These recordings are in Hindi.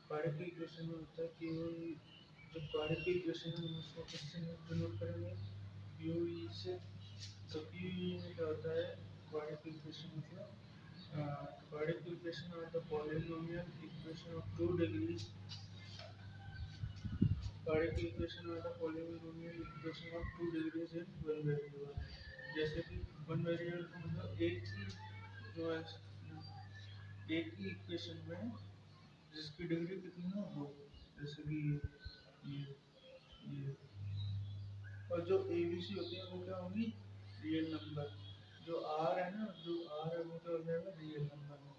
क्वाड्रेटिक इक्वेशन में होता है कि जो क्वाड्रेटिक इक्वेशन है उसको किससे डिनोट करेंगे, पी ओ ई से। तो पी ओ ई में क्या होता है, क्वाड्रेटिक इक्वेशन मतलब क्वाड्रेटिक इक्वेशन और the polynomial equation of 2 degrees, quadratic equation और the polynomial equation of 2 degrees in one variable. जैसे कि वन वेरिएबल का मतलब एक ही जो है एक ही इक्वेशन में जिसकी डिग्री कितनी ना हो, जैसे कि ये और जो ए बी सी होती है वो क्या होगी, रियल नंबर। जो आर है ना, जो आर है वो क्या हो जाएगा, रियल नंबर है।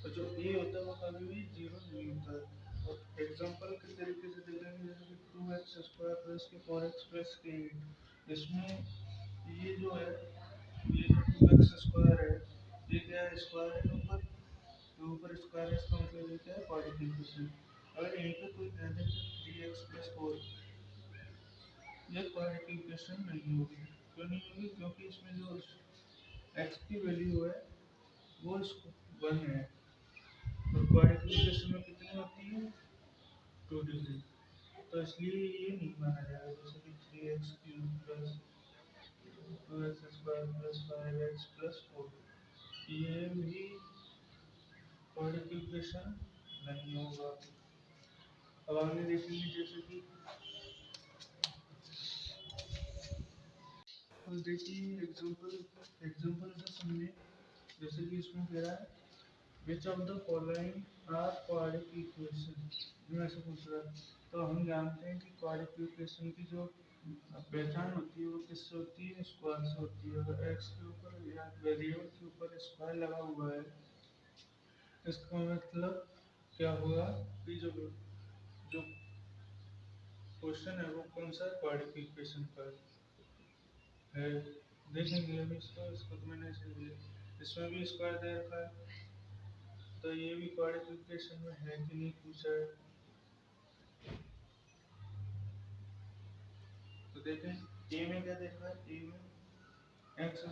और जो ए होता है वो कभी भी जीरो नहीं होता है। और एग्जांपल के तरीके से देखेंगे, जैसे कि 2x² प्लस के 4x प्लस के 8। इसमें ये जो है, ये जो 2x² है ये क्या है, स्क्वायर है ऊपर, तो ऊपर स्क्वायर है, इसका मतलब ये क्या है, क्वाड्रेटिक इक्वेशन। अगर यहीं पे कोई कह दे 3x प्लस 4, ये क्वाड्रेटिक इक्वेशन नहीं होगी। क्यों नहीं होगी, क्योंकि इसमें जो x की वैल्यू है वो 1 है, और क्वाड्रेटिक इक्वेशन में कितनी होती है, 2 डिग्री। तो इसलिए ये नहीं माना जाएगा। जैसे कि 3x³ plus 2x² plus 5x plus 4, ये भी क्वाड्रेटिक इक्वेशन नहीं होगा। अब आगे देखेंगे, जैसे कि और देखिए एग्जांपल से समझिए। जैसे कि इसमें कह रहा है which of the following are quadratic equation, जो ऐसे पूछ रहा है। तो हम जानते हैं कि क्वाड्रेटिक इक्वेशन की जो पहचान होती है वो किससे होती है, स्क्वायर से होती है। अगर एक्स के ऊपर या वेरिएबल के ऊपर स्क्वायर लगा हुआ है, इसका मतलब क्या हुआ कि जो जो क्वेश्चन है वो कौन सा क्वाड्रेटिक इक्वेशन का है। देखेंगे अभी इसको तो मैंने इसमें भी स्क्वायर दे रखा है, तो ये भी क्वाड्रेटिक इक्वेशन में है कि नहीं पूछा है। तो देखें ए में क्या देखा है, ए में x²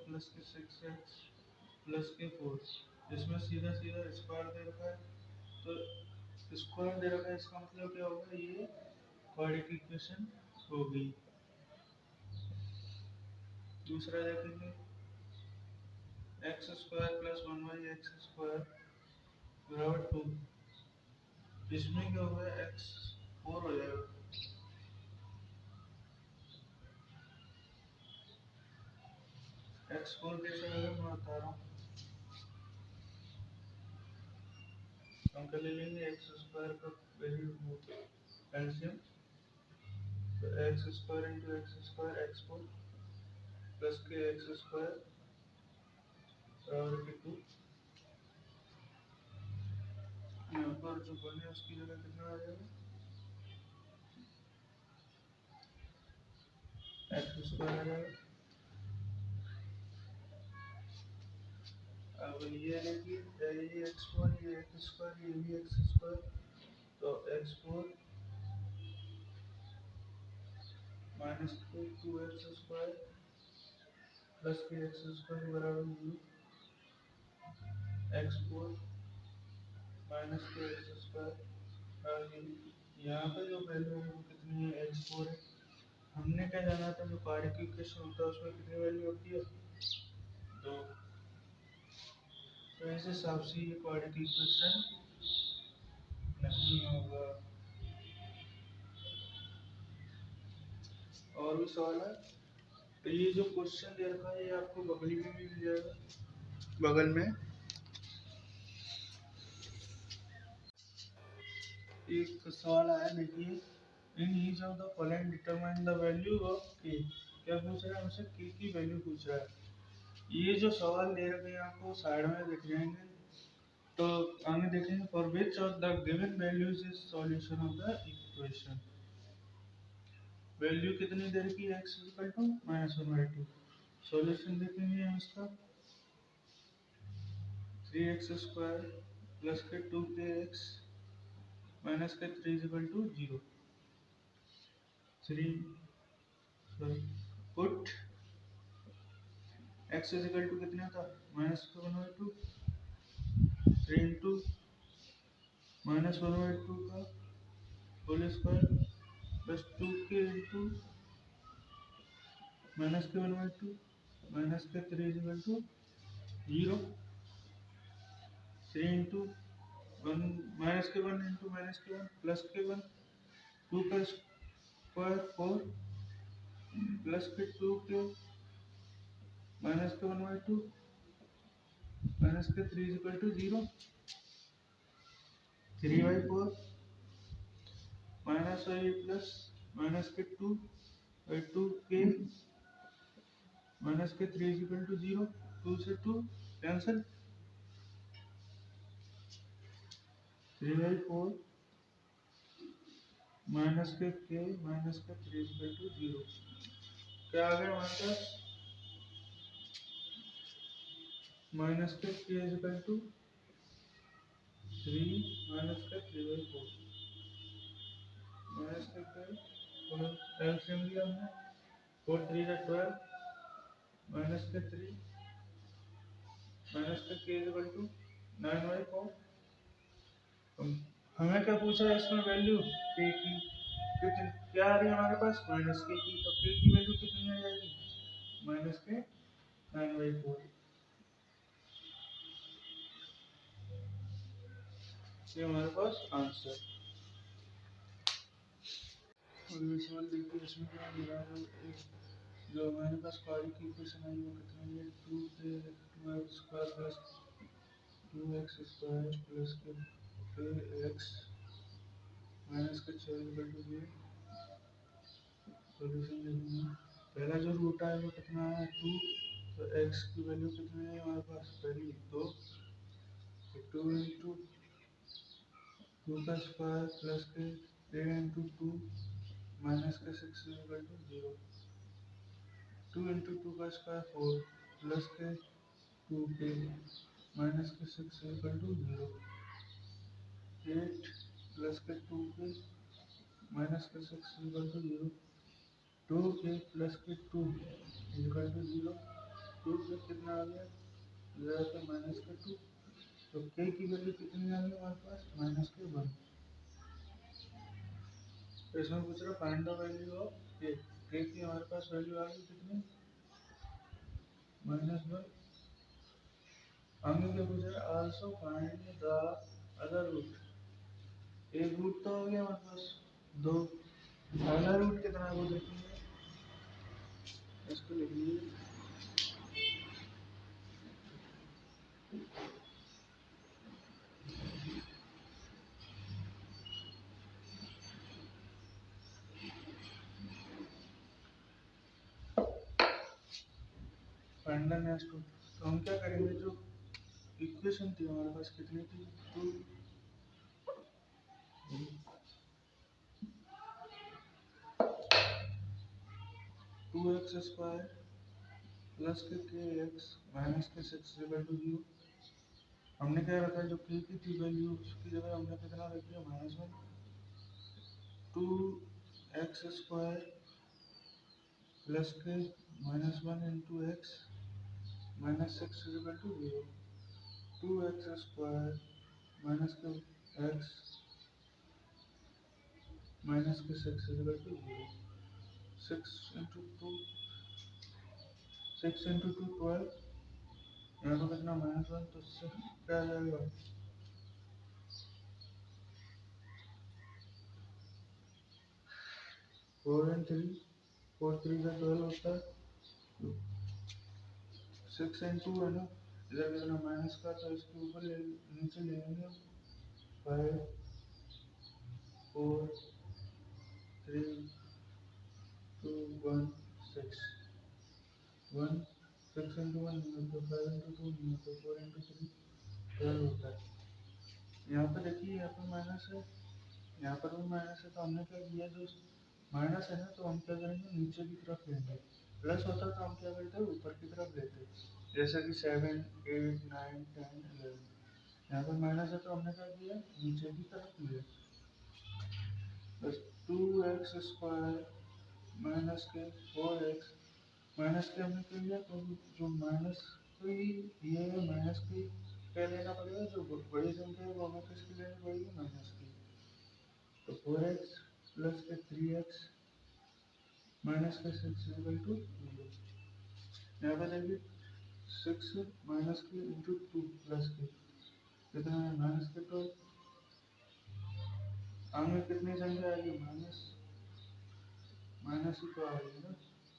प्लस के 6x प्लस के 4, इसमें सीधा सीधा स्क्वायर दे रखा है। तो स्क्वायर दे रखा है, इसका मतलब क्या होगा, ये क्वाड्रेटिक इक्वेशन होगी। दूसरा देखेंगे x² प्लस 1/x² बराबर 2, इसमें क्या होगा, x4 हो जाएगा। x4 कैसे आएगा मैं बता रहा हूँ। हम कर ले लेंगे x² का वैल्यू एलसीएम, तो x² into x² x4 plus के x² बराबर के 2। यहाँ पर जो बने उसकी जगह कितना आ जाएगा, x² आ जाएगा। अब ये देखिए, ये x4 ये x², ये भी x², तो x4 माइनस के 2x² प्लस के x² बराबर 0, x4 माइनस के x²। यहाँ पे जो वैल्यू है वो कितनी है, x4 है। हमने क्या जाना था, जो क्वाड्रेटिक इक्वेशन होता है उसमें कितनी वैल्यू होती है, 2। तो इस हिसाब से ये क्वाड्रेटिक इक्वेशन नहीं होगा। और भी सवाल है, तो ये जो क्वेश्चन दे रखा है ये आपको बगल में भी मिल जाएगा, बगल में एक सवाल आया, देखिए in each of the following determine the value of k। क्या पूछ रहा है हमसे, k की वैल्यू पूछ रहा है। ये जो सवाल दे रखे हैं आपको साइड में दिख जाएंगे, तो आगे देखेंगे for which of the given values is solution of the equation. Value कितनी दे रखी है, x -1/2। सॉल्यूशन देखेंगे हम इसका, 3x² प्लस के 2kx माइनस के 3 0। 3 पुट x कितना था, -1/2 3 इंटू -1/2 का whole square plus 2k into -k1/2 -k3 equal to 0। 3 into 1 -k1 into -k1 plus k1 2 का स्क्वायर 4 प्लस के 2k -k1/2 -k3 equal to 0। 3/4 -y plus -k2/2k -k3 equal to 0। 2 से 2 cancel. 3/4 -k -k3 equal to 0। क्या आ गया हमारे पास? -k equal to 3 -k3/4 LCM लिया हमने 4 3 का 12 -k3 -k इक्वल टू 9/4। हमें क्या पूछा है इसमें वैल्यू k की, कितनी क्या आ रही है हमारे पास -k की, तो k की वैल्यू कितनी आ जाएगी -k 9/4। ये हमारे पास आंसर। सवाल देखिए इसमें क्या मिला है, जो हमारे पास कार्य की इक्वेशन आई वो कितनी है 2x square plus 2x square plus kx minus के 6 इक्वल टू 0। सॉल्यूशन लिखेंगे। पहला जो रूट है वो कितना है 2, तो x की वैल्यू कितनी है हमारे पास वैल्यू 2, तो 2 इंटू 2 का स्क्वायर प्लस के 3 इंटू 2 माइनस के 6 इक्वल टू 0। 2 इंटू 2 का स्क्वायर 4 प्लस के 2k माइनस के 6 इक्वल टू 0। 8 प्लस के 2k माइनस के 6 इक्वल टू 0। 2k प्लस के 2 इक्वल टू 0। 2k कितना आ गया 0 के माइनस के 2, तो k की वैल्यू कितनी आ गई हमारे पास -k 1। इसमें पूछ रहा find the value of k। k की हमारे पास वैल्यू आ गई कितनी -1। आगे क्या पूछ रहा है also find the other root. एक रूट तो हो गया हमारे पास 2, अगला रूट कितना है वो देखेंगे। इसको लिख लीजिए फाइंड द नेक्स्ट रूट। तो हम क्या करेंगे जो इक्वेशन थी हमारे पास कितनी थी 2x स्क्वायर प्लस के kx माइनस के 6 इक्वल टू 0। हमने क्या रखा जो k की थी वैल्यू उसकी जगह हमने कितना रख दिया -1। 2x स्क्वायर प्लस के -1 into x minus 6 equal to 0। 2x square minus के x माइनस के 6 इक्वल टू 0। 6 इंटू 2 6 इंटू 2 12, यहाँ पर कितना -1, तो 6 क्या आ जाएगा 4 and 3 4 3 का 12 होता है। 6 and 2 है ना, इधर कितना माइनस का, तो इसके ऊपर नीचे ले लेंगे 5 4 3 2 1 6 1 6 into 1 नहीं होता, 5 into 2 नहीं होता, 4 into 3 12 होता है। यहाँ पर देखिए यहाँ पर माइनस है, यहाँ पर भी माइनस है, तो हमने क्या किया जो माइनस है ना तो हम क्या करेंगे नीचे की तरफ लेंगे। प्लस होता तो हम क्या करते ऊपर की तरफ लेते, जैसे कि 7 8 9 10 11। यहाँ पर माइनस है तो हमने क्या किया नीचे की तरफ लिया। बस 2x स्क्वायर माइनस के 4x माइनस के हमने क्या लिया, तो जो माइनस की ये है माइनस की क्या लेना पड़ेगा, जो बड़ी संख्या है वो हमें किसकी लेनी पड़ेगी, माइनस की। तो 4x प्लस के 3x माइनस के 6 इक्वल टू 0। यहाँ पे देखिए 6 माइनस के इंटू 2 प्लस के कितना है, माइनस के 12। आगे कितनी संख्या आएगी, माइनस ही तो आएगी ना।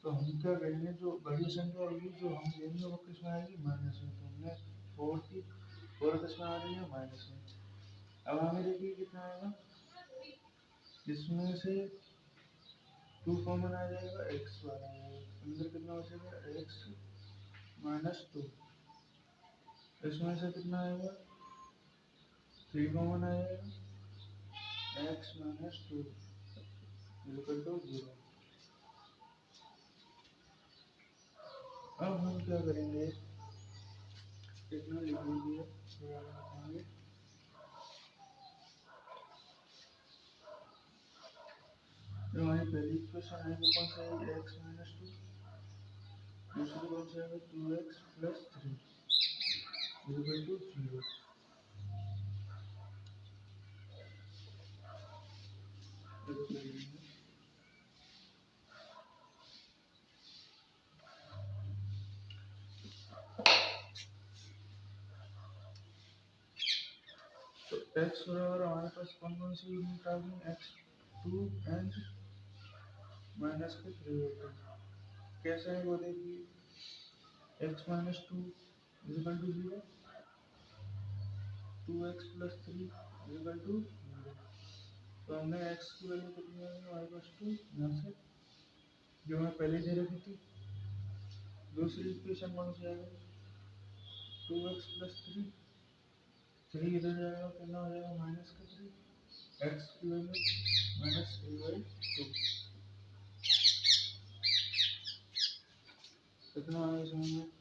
तो हम क्या करेंगे, जो बड़ी संख्या आएगी जो हम लेंगे वो किस में आएगी, माइनस में। तो हमने 4 की 4 किस में आ रही है, माइनस में। अब हमें देखिए कितना आएगा, इसमें से 2 कॉमन आ जाएगा, x वाला अंदर कितना बचेगा, x माइनस 2। इसमें से कितना आएगा, 3 कॉमन आएगा, x माइनस 2 इक्वल टू 0। अब हम क्या करेंगे, कितना लिख लीजिए, जो हमारी पहली इक्वेशन है वो कौन सा है, x माइनस 2। दूसरी कौन सा है, 2x प्लस 3 इक्वल टू 0। तो x बराबर हमारे पास कौन कौन सी यूनिट आ गई, x2 एंड माइनस के 3 होते हैं। कैसे है वो देखिए, x minus 2 equal to 0, 2x plus 3 equal to 0। तो हमने x की वैल्यू कितनी आई, हमारे पास 2 यहाँ से जो हमें पहले दे रखी थी। दूसरी इक्वेशन कौन सी आएगी, 2x प्लस 3 इधर जाएगा, कितना हो जाएगा, माइनस का 3, x की वैल्यू माइनस 3/2 कितना आएगा इसमें,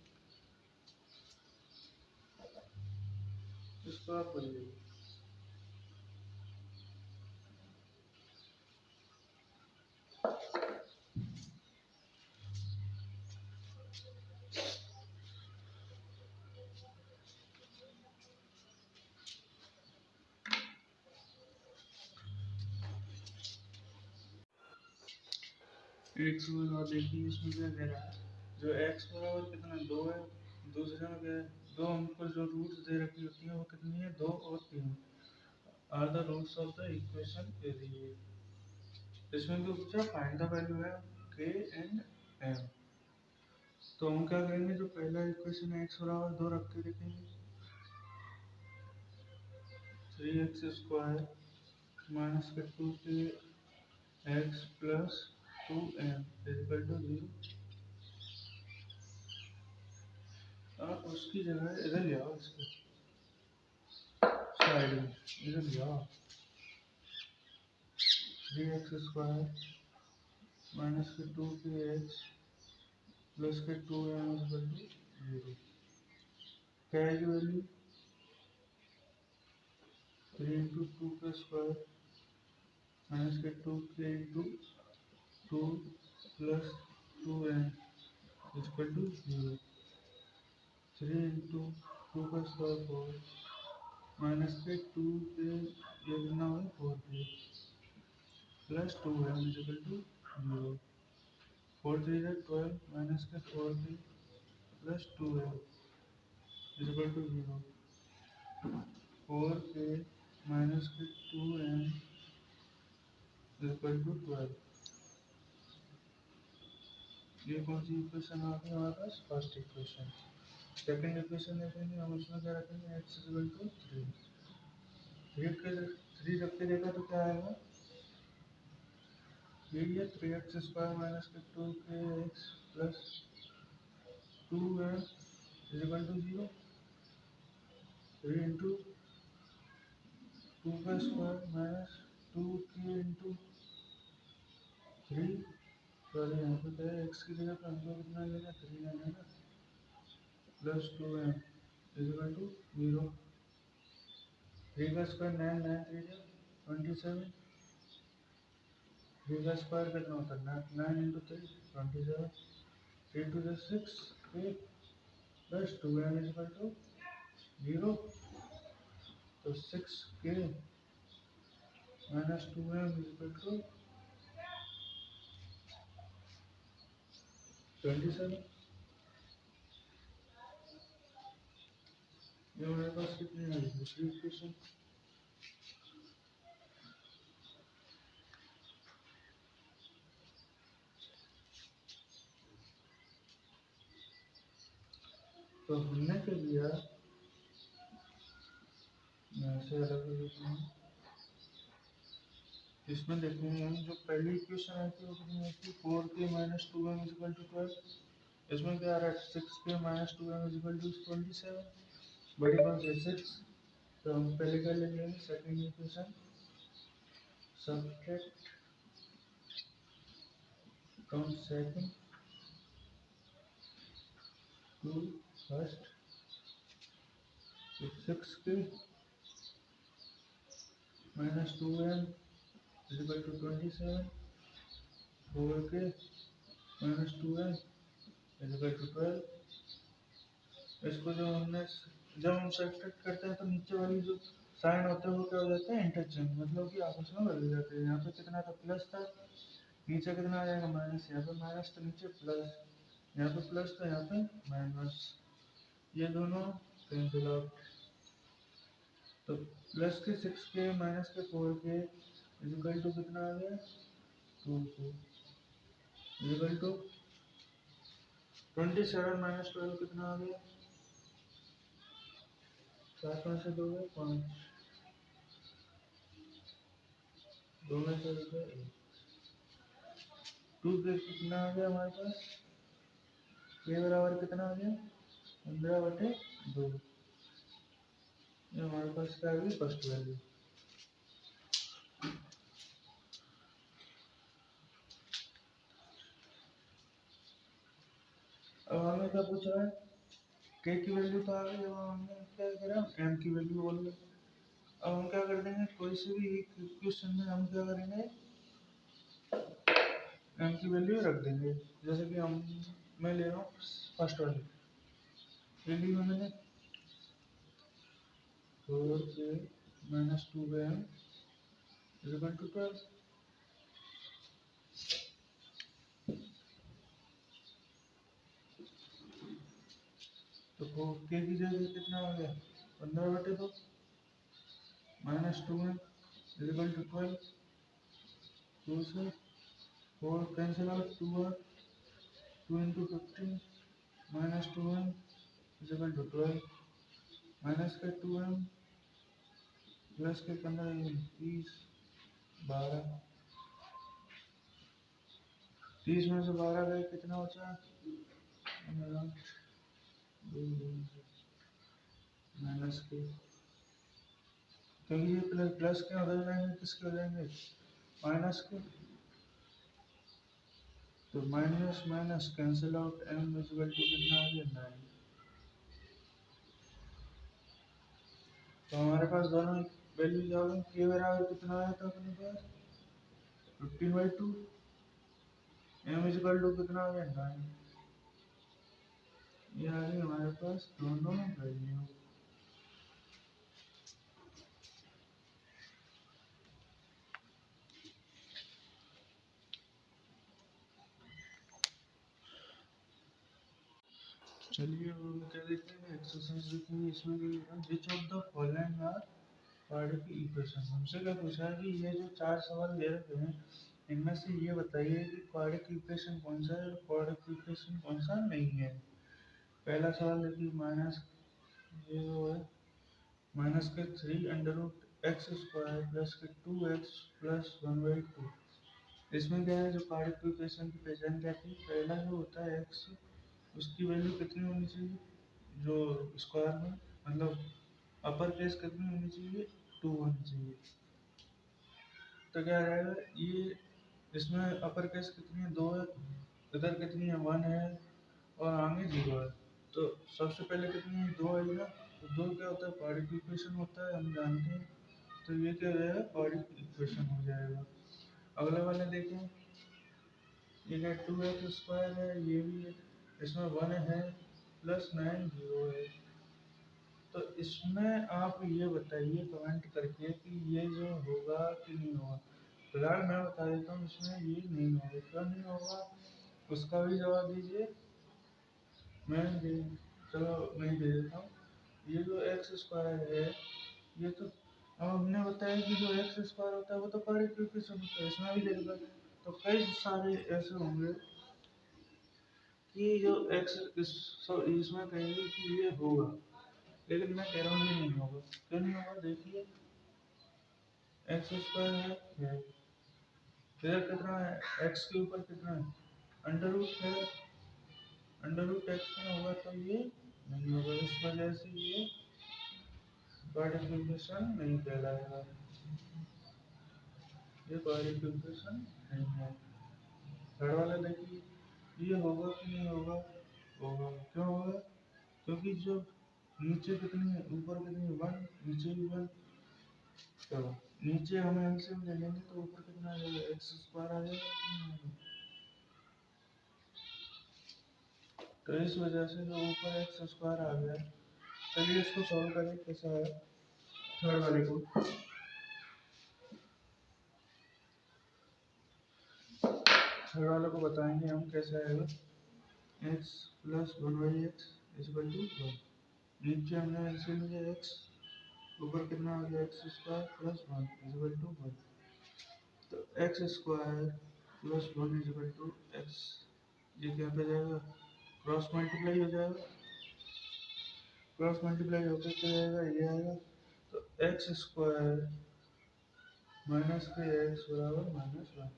इसको आप पढ़िए। x बराबर देखिए इसमें क्या कह रहा है, जो x बराबर कितना 2 है, दूसरे में क्या है, दो हमको जो रूट्स दे रखी होती है वो कितनी है, 2 और 3 are the roots of the equation दे दी है। इसमें जो पूछा फाइंड द वैल्यू है k एंड m। तो हम क्या करेंगे, जो पहला इक्वेशन है x बराबर 2 रख के देखेंगे, 3x स्क्वायर माइनस के 2k x plus 2m equal to 0। आप उसकी जगह इधर ले आओ, इसके साइड में इधर ले आओ, 3x स्क्वायर माइनस के 2k x प्लस के 2m इक्वल टू 0। क्या है वैल्यू, 3 इंटू 2 का स्क्वायर माइनस के 2k into 2 plus 2m equal to 0। 3 into 2 का स्क्वायर 4 माइनस के 2k ये कितना हुआ 4k plus 2m equal to 0। 4 3 है 12 माइनस के 4k plus 2m equal to 0। 4k minus के 2m इक्वल टू 12। ये कौन सी इक्वेशन आ गई हमारे पास, फर्स्ट इक्वेशन। सेकंड इक्वेशन देखेंगे हम, इसमें क्या रखेंगे, x इक्वल टू 3 रख के देखा तो क्या आएगा, ये 3x स्क्वायर माइनस के 2kx plus 2m equal to 0। 3 into 2 का square minus 2k into 3, sorry यहाँ पे क्या है, x की जगह पे हमको कितना लेना, 3 लेना है प्लस 2m इक्वल टू 0। 3 का स्क्वायर 9 9 3 27, 3 का स्क्वायर कितना होता है, 9 into 3 27, 3 two 6 8 plus 2m equal to 0, तो 6k minus 2m equal to 27। ये हमारे पास कितनी है दूसरी इक्वेशन। तो हमने क्या किया, मैं ऐसे अलग कर देता हूँ। इसमें देखेंगे हम जो पहली इक्वेशन आई थी वो कितनी आई थी 4k minus 2m equal to 12। इसमें क्या आ रहा है 6k minus 2m equal to 27। बड़ी कौन सी 6, तो हम पहले कर लेंगे second equation, subtract from second to first, तो 6k minus 2m equal to 27, 4k minus 2m equal to 12। इसको जब हम सब्ट्रैक्ट करते हैं तो नीचे वाली जो साइन होता है वो क्या हो जाता है इंटरचेंज, मतलब कि आपस में बदल जाते हैं। यहाँ पे कितना था प्लस था, नीचे कितना आ जाएगा माइनस, यहाँ पे माइनस तो नीचे प्लस, यहाँ पे प्लस तो यहाँ पे माइनस, ये दोनों कैंसिल आउट। तो प्लस के 6k माइनस के 4k इक्वल टू कितना आ गया 2k इक्वल टू 27 माइनस 12 कितना आ गया 7 में से 2 है 5, 2 में से 1, 2 के कितना आ गया हमारे पास, के बराबर कितना आ गया 15/2। ये हमारे पास क्या आ गई फर्स्ट वैल्यू। अब हमें क्या पूछ रहा है, के की वैल्यू तो आ गई, अब हमने क्या करा एम की वैल्यू बोल रहे। अब हम क्या कर देंगे, कोई से भी एक क्वेश्चन में हम क्या करेंगे एम की वैल्यू रख देंगे। जैसे कि मैं ले रहा हूँ फर्स्ट वाली वैल्यू में मैंने 4k minus 2m equal to 12। तो के की जगह कितना हो गया 15/2 माइनस 2m इक्वल टू 12। 2 से 4 cancel out, 2 into 15 minus 2m equal to 12, minus का 2m प्लस के 15 30 12, 30 में से 12 गए कितना बचा माइनस के, क्योंकि ये प्लस प्लस के बदल जाएंगे किसके हो जाएंगे माइनस के, तो minus minus cancel out m equal to कितना आ गया 9। तो हमारे पास दोनों वैल्यूज आ गई। के बराबर कितना आया था अपने पास 15/2, m इक्वल टू कितना आ गया 9। ये आ गई हमारे पास दोनों वैल्यू। चलिए हम क्या देखते हैं एक्सरसाइज देखेंगे। इसमें which of the following are quadratic equation. हमसे क्या पूछा है कि ये जो 4 सवाल दे रखे हैं इनमें से ये बताइए कि क्वाड्रेटिक इक्वेशन कौन सा है और क्वाड्रेटिक इक्वेशन कौन सा नहीं है। पहला सवाल देखिए माइनस ये जो है माइनस के 3√x² प्लस के 2x प्लस 1/2। इसमें क्या है जो क्वाड्रेटिक इक्वेशन की पहचान क्या थी, पहला जो होता है x उसकी वैल्यू कितनी होनी चाहिए जो स्क्वायर में, मतलब अपर केस कितनी होनी चाहिए 2 होनी चाहिए। तो क्या रहेगा ये इसमें अपर केस कितनी है 2 है, इधर कितनी है 1 है और आगे 0 है। तो सबसे पहले कितनी है 2 आएगा, तो 2 क्या होता है क्वाड्रेटिक इक्वेशन होता है हम जानते हैं। तो ये क्या हो जाएगा क्वाड्रेटिक इक्वेशन हो जाएगा। अगले वाले देखें ये 2x² है, ये भी है, इसमें 1 है प्लस 9 0 है। तो इसमें आप ये बताइए कमेंट करके कि ये जो होगा कि नहीं होगा। फिलहाल मैं बता देता हूँ इसमें ये नहीं होगा। क्यों नहीं होगा उसका भी जवाब दीजिए। मैं दे चलो मैं दे देता हूँ। ये जो एक्स स्क्वायर है ये तो अब हमने बताया कि जो एक्स स्क्वायर होता है वो तो पर इक्वेशन होता है, इसमें भी देगा। तो कई सारे ऐसे होंगे कि जो एक्स इसमें कहेंगे कि ये होगा, लेकिन मैं कह रहा हूँ ये नहीं होगा। क्यों नहीं होगा देखिए, एक्स स्क्वायर है फिर कितना है, एक्स के ऊपर कितना है अंडर रूट है, अंडर रूट एक्स में होगा तो ये नहीं होगा। इस वजह से ये क्वाड्रेटिक इक्वेशन नहीं कहलाएगा, ये क्वाड्रेटिक इक्वेशन नहीं है। थर्ड वाला देखिए, ये होगा कि नहीं होगा, होगा। क्यों होगा, क्योंकि जो नीचे कितनी है ऊपर कितनी है 1, नीचे भी 1। चलो नीचे हमें एलसीएम ले लेंगे तो ऊपर कितना आ जाएगा, एक्स स्क्वायर आ जाएगा। तो इस वजह से जो ऊपर एक्स स्क्वायर आ गया। चलिए इसको सॉल्व करें कैसा है थर्ड वाले को। थर्ड वाले को बताएंगे हम कैसे आएगा, x plus 1/x equal to 1। नीचे हमने एलसीएम लिया एक्स, ऊपर कितना आ गया x square plus 1 equal to 1। तो x square plus 1 equal to x, ये क्या पे जाएगा क्रॉस मल्टीप्लाई हो जाएगा, क्रॉस मल्टीप्लाई होकर क्या जाएगा ये आएगा। तो एक्स स्क्वायर माइनस के एक्स बराबर -1।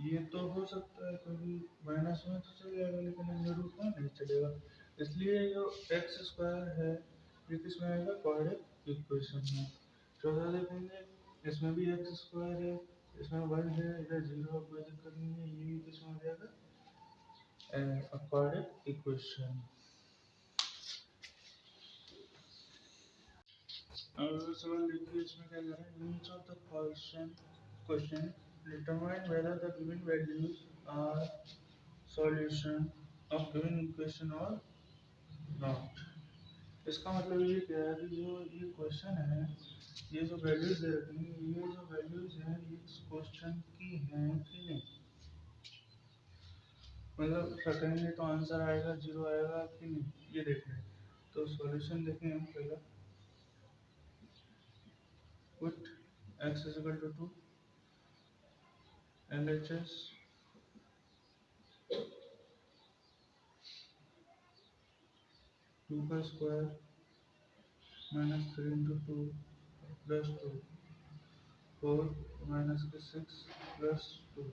ये तो हो सकता है क्योंकि माइनस में तो चल जाएगा लेकिन अंडर रूट में नहीं चलेगा, इसलिए जो एक्स स्क्वायर है ये किस में आएगा क्वाड्रेटिक इक्वेशन में। चौथा देखेंगे, इसमें भी एक्स स्क्वायर है, इसमें 1 है, इधर 0 कोई दिक्कत नहीं है, ये भी किस में हो जाएगा क्वाड्रेटिक इक्वेशन। अब सवाल देखिए इसमें क्या कह रहा है, नीच of the question determine whether the given values are solution of given equation or not। इसका मतलब ये क्या है कि जो ये क्वेश्चन है, ये जो वैल्यूज दे रखी हैं, ये जो वैल्यूज हैं ये इस क्वेश्चन की हैं कि नहीं। मतलब रखेंगे तो आंसर आएगा 0 आएगा कि नहीं, ये देखना है। तो सॉल्यूशन देखें हम पहला, put x is equal to 2 LHS 2 का square minus 3 into 2 plus 2 4 minus के 6 प्लस 2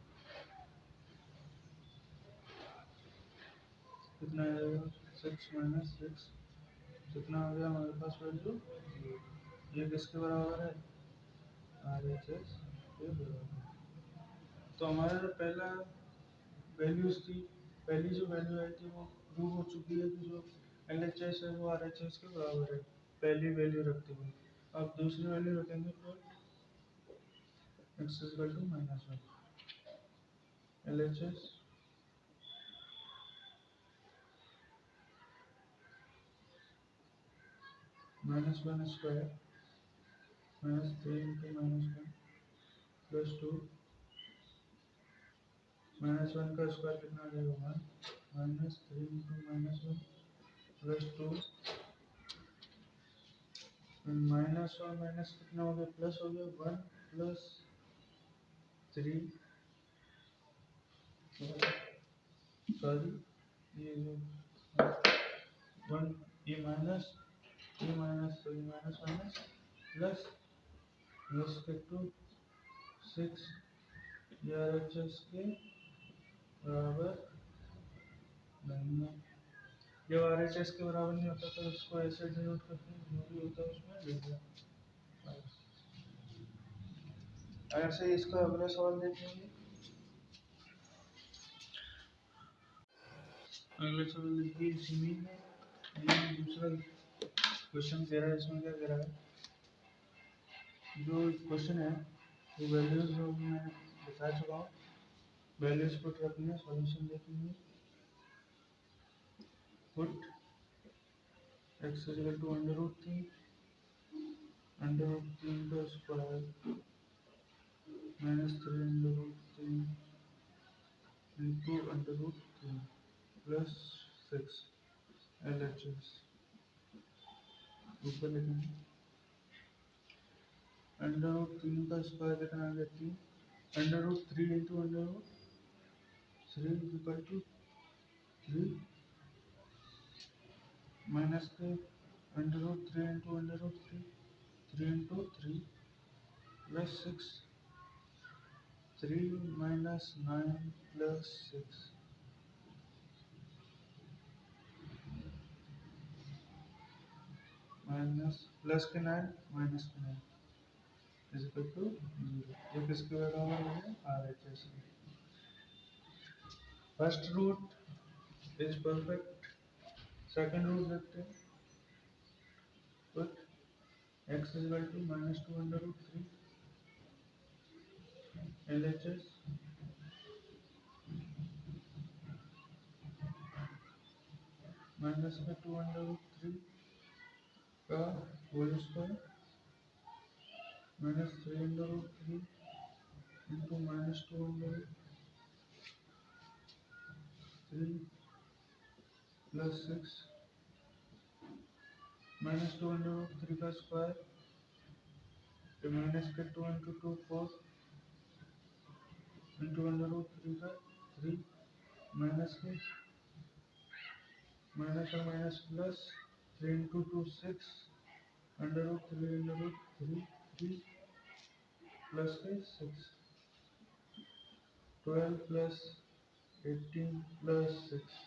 कितना आएगा 6 माइनस 6 कितना आ गया हमारे पास वैल्यू, ये किसके बराबर है RHS के बराबर। तो हमारा जो पहला वैल्यूज थी, पहली जो वैल्यू आई थी वो प्रूव हो चुकी है कि जो LHS है वो RHS के बराबर है पहली वैल्यू रखते हुए। अब दूसरी वैल्यू रखेंगे तो x equal to -1 LHS -1 square -3 into -1 plus 2 -1 का स्क्वायर कितना आ जाएगा 1 -3 इंटू -1 प्लस 2 -1 माइनस कितना हो गया प्लस हो गया 1 प्लस 3 सॉरी ये जो 1 ये माइनस तो ये माइनस माइनस प्लस प्लस के 2 6 ये RHS के बराबर नहीं है। जब RHS के बराबर नहीं होता तो इसको ऐसे डिनोट करते हैं, जो भी होता है उसमें लिख दिया। ऐसे इसका अगला सवाल देखेंगे। अगला सवाल देखिए इसी में ये दूसरा क्वेश्चन कह रहा है, इसमें क्या कह रहा है, जो क्वेश्चन है वो वैल्यूज मैं बता चुका हूँ, वैल्यूज पुट रखनी है, सॉल्यूशन देखेंगे। Put x is equal to under root 3 का square minus 3 under root 3 into under root 3 plus 6 LHS ऊपर लिखेंगे अंडर रूट 3 का स्क्वायर कितना आ गया 3 under root 3 into under root 3 equal to 3 minus k under root 3 into under root 3 3 into 3 plus 6 3 minus 9 plus 6 minus plus k 9 minus के 9 इज इक्वल टू 0 ये किसके बराबर है RHS first root is perfect second root देखते हैं put x is equal to minus 2 under root 3 LHS minus में 2 under root 3 का whole square minus 3 under root 3 into minus 2 under root 3 plus 6 minus 2 under root 3 का स्क्वायर तो minus के 2 into 2 4 into under root 3 का 3 minus के minus और minus plus 3 into 2 6 under root 3 under root 3 3 plus के 6 12 plus 18 plus 6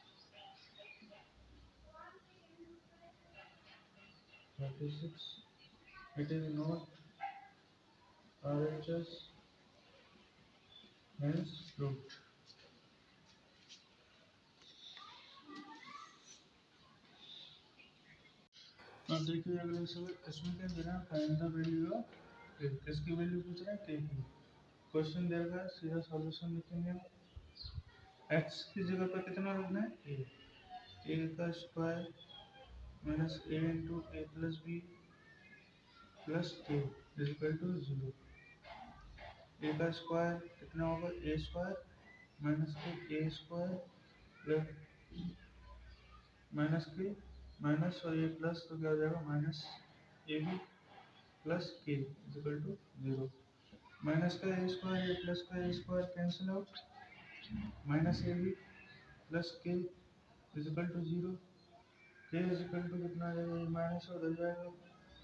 36 it is not RHS hence root अब देखिए अगले सवाल इसमें क्या देना फाइंड द वैल्यू ऑफ किसकी वैल्यू पूछ रहा है k की क्वेश्चन देगा सीधा सॉल्यूशन लिखेंगे x की जगह पर कितना रखना है a का square minus a into a plus b plus k is equal to 0 a का स्क्वायर कितना होगा a square minus k a square plus minus k minus और ये प्लस तो क्या हो जाएगा minus a b plus k is equal to 0 minus का ए स्क्वायर या प्लस का a square cancel out minus a b plus k is equal to 0 k is equal to कितना आ जाएगा माइनस और उधर जाएगा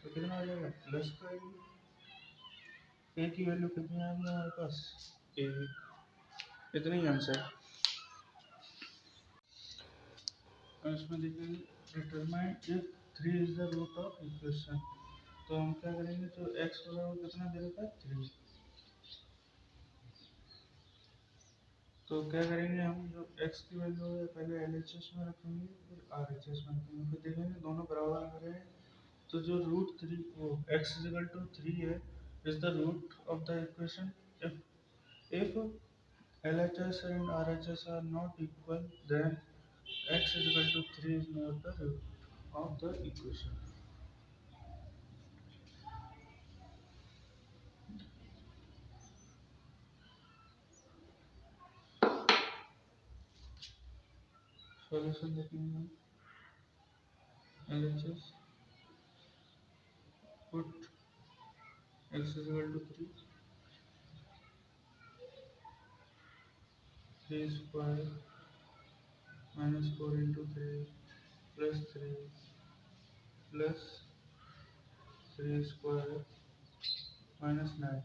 तो कितना आ जाएगा प्लस का ए की वैल्यू कितनी आ गई हमारे पास ए बी इतनी आंसर इसमें देखेंगे determine if 3 is the root of equation तो हम क्या करेंगे तो x बराबर कितना दे रखा है 3 तो क्या करेंगे हम जो x की वैल्यू है पहले LHS में रखेंगे फिर RHS में रखेंगे फिर देखेंगे दोनों बराबर आ रहे हैं तो जो रूट 3 वो x is equal to 3 है is the root of the equation if LHS and RHS are not equal then x is equal to 3 is not the root of the equation. Solution देखेंगे LHS put x is equal to 3 square minus 4 into 3 plus 3 plus 3 square minus 9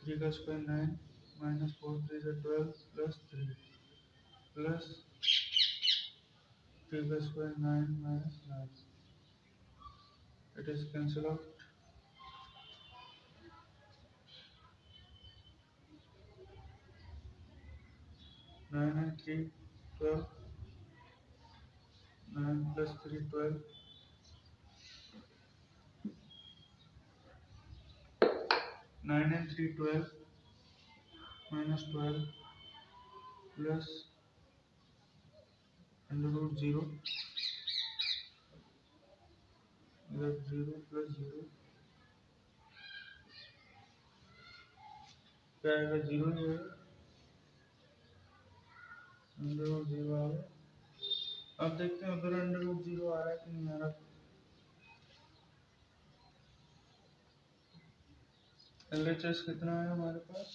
3 का square 9 minus 4 3 is 12 plus 3 plus 3 का square 9 minus 9 it is cancel out 9 and 3 12 9 plus 3 12 9 and 3 12 minus 12 plus under root 0, इधर 0 प्लस 0 क्या आएगा, 0 ही आएगा, अंडर रूट 0 आ गया। अब देखते हैं उधर अंडर रूट 0 आ रहा है कि नहीं आ रहा। LHS कितना है हमारे पास,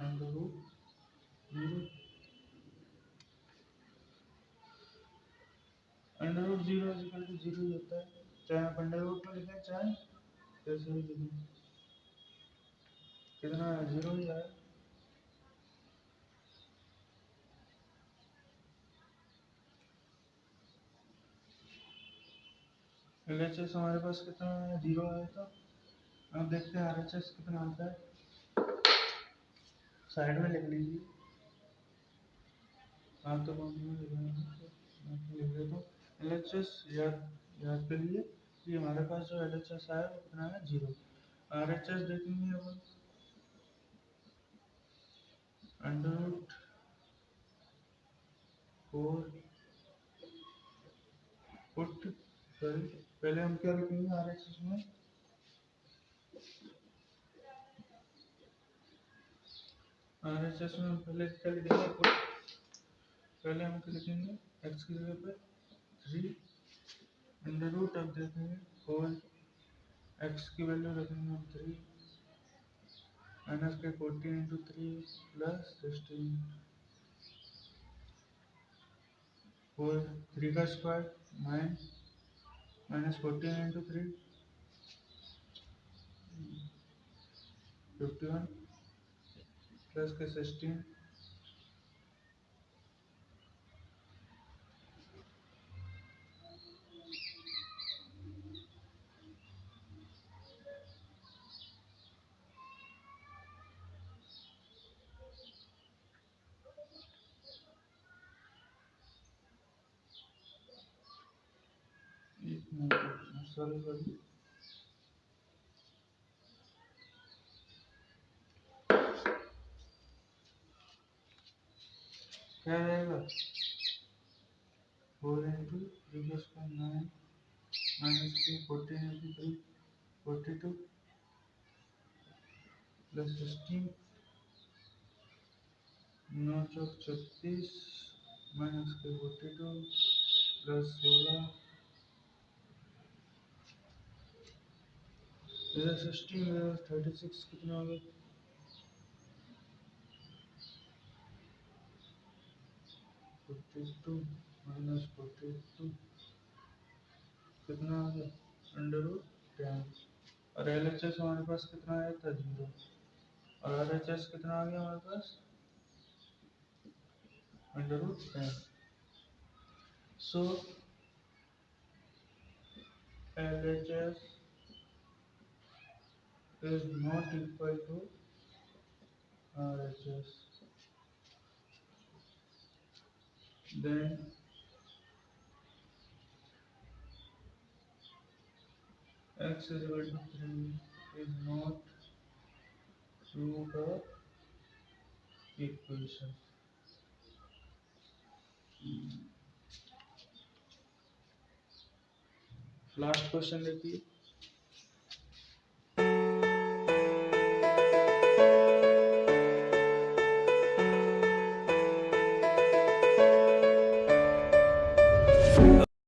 अंडर रूट 0, अंडर रूट 0 इक्वल टू 0 ही होता है, चाहे आप अंडर रूट में लिखें चाहे कैसे भी लिखें। कितना है, 0 ही है। LHS हमारे पास कितना है, 0 आया था। अब देखते हैं RHS कितना आता है, साइड में लिख लीजिए। हाँ तो लिख दे तो LHS याद कर लिए कि हमारे पास जो LHS आया वो कितना है, 0। RHS देखेंगे अब, अंडर रूट 4 पुट, सॉरी पहले हम क्या लिखेंगे RHS में, RHS में हम पहले क्या लिखेंगे, पुट, पहले हम क्या लिखेंगे, x की जगह पे 3 अंडर रूट, अब देखेंगे 4, x की वैल्यू रखेंगे हम 3 माइनस के 14 इंटू 3 प्लस 16, 4 3 का स्क्वायर 9 माइनस 14 इंटू 3 51 प्लस के 16, सॉरी क्या रहेगा, 4 इंटू 3 का स्क्वायर 9 माइनस के 14 इंटू 3 42 प्लस 16 9 चौक 36 माइनस के 42 प्लस 16 इधर 16 36 कितना हो गया, 42 माइनस 42 कितना आ गया, अंडर रूट 10। और LHS हमारे पास कितना आया था, 0। और RHS कितना आ गया हमारे पास, under root 10। So LHS is not equal to RHS. Then x is equal to 3 is not root of equation. Last question देखिए,